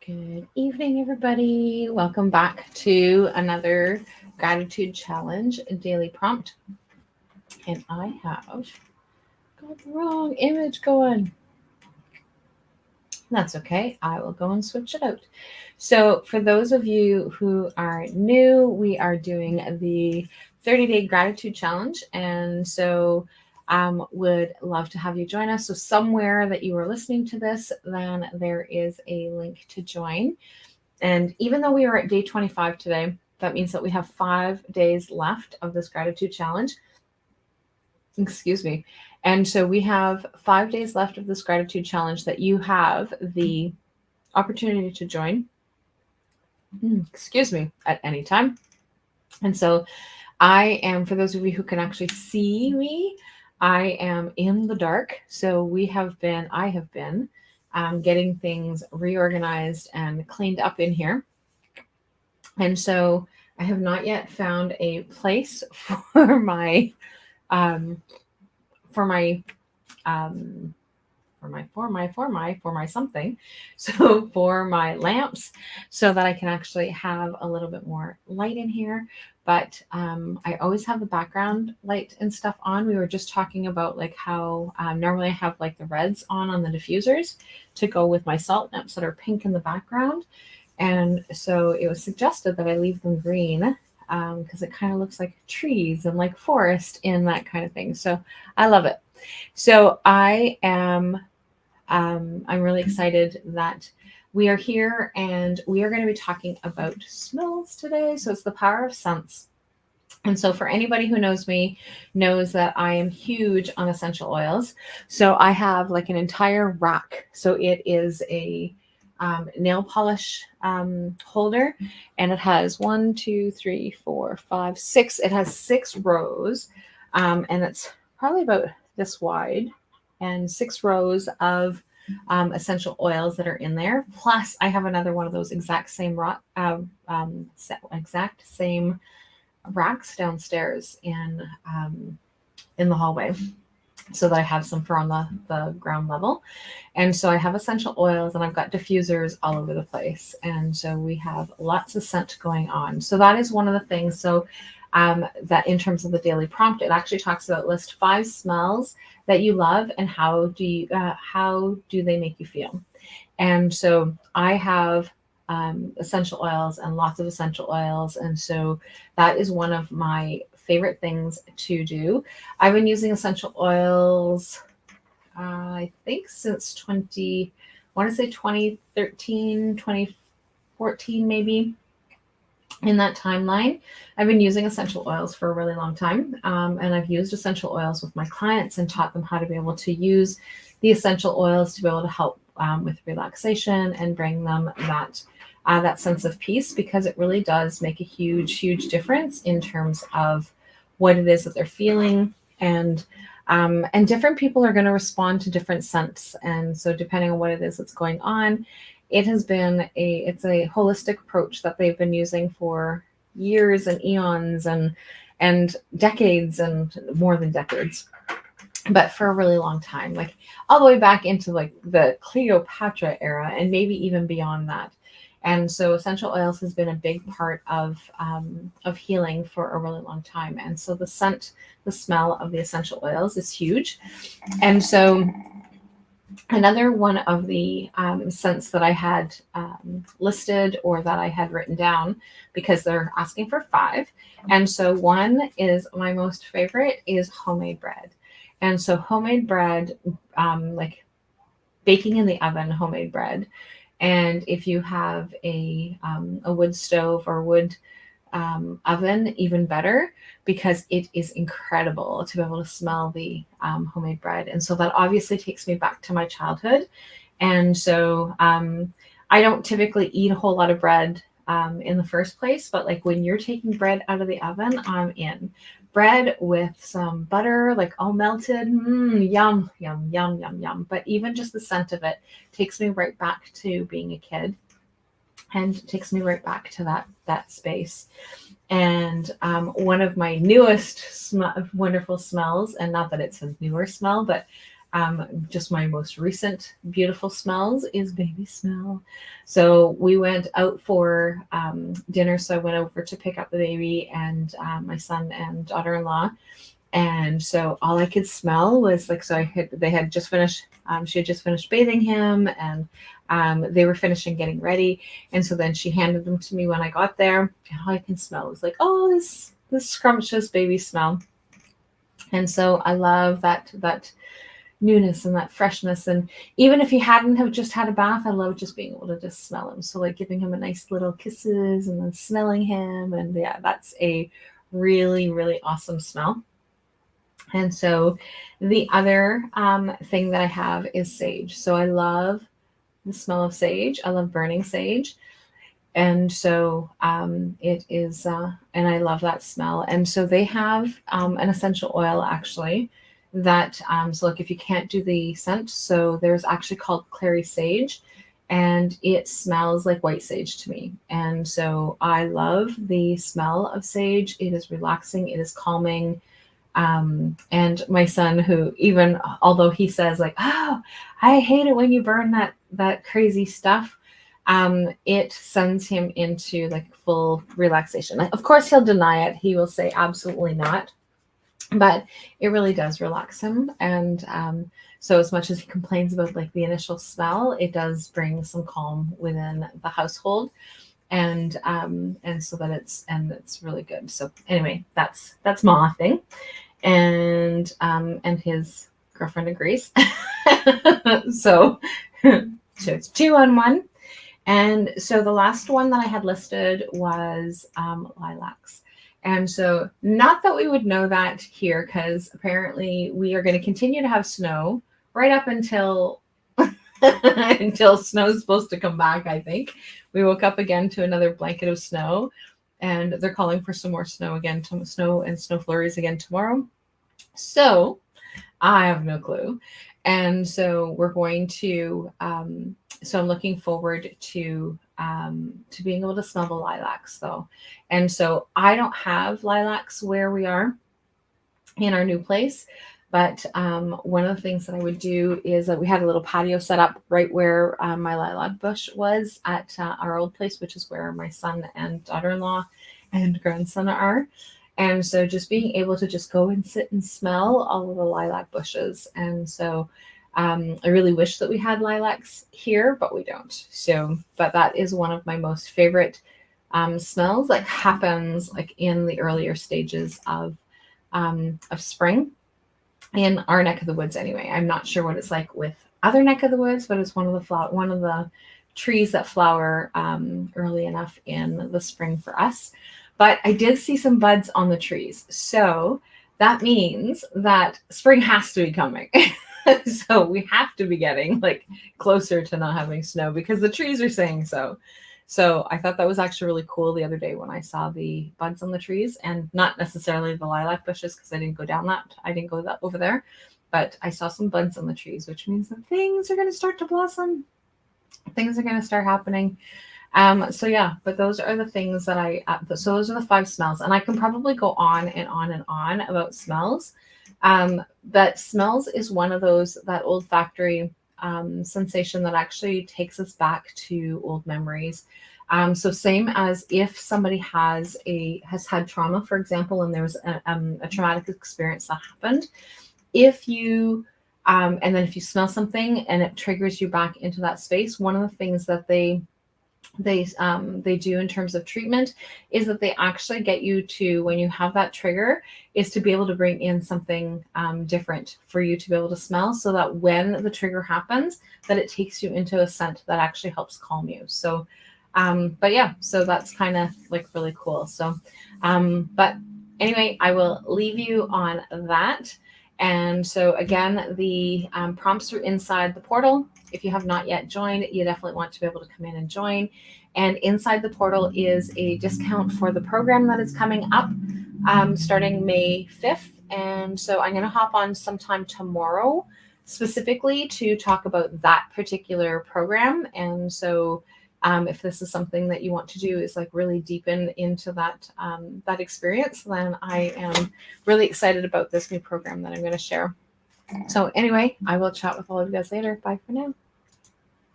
Good evening, everybody. Welcome back to another gratitude challenge daily prompt. And I have got the wrong image going. That's okay. I will go and switch it out. So, for those of you who are new, we are doing the 30-day gratitude challenge. And so, would love to have you join us. So, somewhere that you are listening to this, then there is a link to join. And even though we are at day 25 today, that means that we have 5 days left of this gratitude challenge. Excuse me. And so we have 5 days left of this gratitude challenge that you have the opportunity to join. Excuse me, at any time. And so I am, for those of you who can actually see me, I am in the dark. So I have been getting things reorganized and cleaned up in here. And so I have not yet found a place for my something. So for my lamps, so that I can actually have a little bit more light in here. But I always have the background light and stuff on. We were just talking about like how normally I have like the reds on the diffusers to go with my salt lamps that are pink in the background. And so it was suggested that I leave them green because it kind of looks like trees and like forest and that kind of thing. So I love it. So I'm really excited that we are here and we are going to be talking about smells today. So it's the power of scents. And so for anybody who knows me knows that I am huge on essential oils. So I have like an entire rack. So it is a nail polish holder, and it has 1, 2, 3, 4, 5, 6. It has 6 rows, and it's probably about this wide, and 6 rows of essential oils that are in there. Plus, I have another one of those exact same racks downstairs in the hallway, so that I have some for on the ground level. And so I have essential oils and I've got diffusers all over the place. And so we have lots of scent going on. So that is one of the things. So that in terms of the daily prompt, it actually talks about list 5 smells that you love and how do they make you feel. And so I have essential oils and lots of essential oils. And so that is one of my favorite things to do. I've been using essential oils, I think since 2013, 2014, maybe. In that timeline, I've been using essential oils for a really long time. And I've used essential oils with my clients and taught them how to be able to use the essential oils to be able to help with relaxation and bring them that sense of peace, because it really does make a huge, huge difference in terms of what it is that they're feeling. And different people are going to respond to different scents. And so depending on what it is that's going on, it's a holistic approach that they've been using for years and eons and decades and more than decades, but for a really long time, like all the way back into like the Cleopatra era and maybe even beyond that. And so essential oils has been a big part of healing for a really long time. And so the smell of the essential oils is huge. And so another one of the scents that I had listed or that I had written down, because they're asking for 5. And so one is my most favorite is homemade bread. And so homemade bread, like baking in the oven, homemade bread. And if you have a wood stove or wood oven, even better, because it is incredible to be able to smell the homemade bread. And so that obviously takes me back to my childhood. And so I don't typically eat a whole lot of bread in the first place, but like when you're taking bread out of the oven, I'm in. Bread with some butter, like all melted, yum, yum, yum, yum, yum. But even just the scent of it takes me right back to being a kid and takes me right back to that space. And one of my newest wonderful smells, and not that it's a newer smell, but Just my most recent beautiful smells is baby smell. So we went out for dinner. So I went over to pick up the baby and my son and daughter-in-law. And so all I could smell was like, they had just finished, she had just finished bathing him, and they were finishing getting ready. And so then she handed them to me when I got there, and all I can smell was like, oh, this scrumptious baby smell. And so I love that newness and that freshness. And even if he hadn't have just had a bath, I love just being able to just smell him. So like giving him a nice little kisses and then smelling him. And yeah, that's a really, really awesome smell. And so the other thing that I have is sage. So I love the smell of sage. I love burning sage. And so it is, and I love that smell. And so they have an essential oil actually that, so like if you can't do the scent, so there's actually called clary sage, and it smells like white sage to me. And so I love the smell of sage. It is relaxing. It is calming. And my son, who even, although he says like, oh, I hate it when you burn that crazy stuff, it sends him into like full relaxation. Of course, he'll deny it. He will say absolutely not, but it really does relax him. And so as much as he complains about like the initial smell, it does bring some calm within the household. And so that it's really good. So anyway, that's Ma thing, and his girlfriend agrees. so it's 2 on 1. And so the last one that I had listed was lilacs. And so not that we would know that here, because apparently we are going to continue to have snow right up until until snow's supposed to come back, I think. We woke up again to another blanket of snow, and they're calling for some more snow again, snow and snow flurries again tomorrow. So I have no clue. And so we're going to, so I'm looking forward to being able to smell the lilacs though. And so I don't have lilacs where we are in our new place. But one of the things that I would do is that we had a little patio set up right where my lilac bush was at our old place, which is where my son and daughter-in-law and grandson are. And so just being able to just go and sit and smell all of the lilac bushes. And so I really wish that we had lilacs here, but we don't. So, but that is one of my most favorite smells that happens like in the earlier stages of spring. In our neck of the woods anyway. I'm not sure what it's like with other neck of the woods, but it's one of the trees that flower early enough in the spring for us. But I did see some buds on the trees. So that means that spring has to be coming. So we have to be getting like closer to not having snow because the trees are saying so. So I thought that was actually really cool the other day when I saw the buds on the trees, and not necessarily the lilac bushes because I didn't go over there, but I saw some buds on the trees, which means that things are going to start to blossom. Things are going to start happening. So yeah, but those are the things that so those are the 5 smells, and I can probably go on and on and on about smells. But smells is one of those, that olfactory sensation that actually takes us back to old memories. So same as if somebody has had trauma, for example, and there was a traumatic experience that happened, if you and then if you smell something and it triggers you back into that space, one of the things that they do in terms of treatment is that they actually get you to, when you have that trigger, is to be able to bring in something different for you to be able to smell, so that when the trigger happens, that it takes you into a scent that actually helps calm you. So but yeah, so that's kind of like really cool. So but anyway, I will leave you on that. And so again, the prompts are inside the portal. If you have not yet joined, you definitely want to be able to come in and join. And inside the portal is a discount for the program that is coming up starting May 5th. And so I'm going to hop on sometime tomorrow specifically to talk about that particular program. And so if this is something that you want to do, is like really deepen into that experience, then I am really excited about this new program that I'm going to share. So anyway, I will chat with all of you guys later. Bye for now.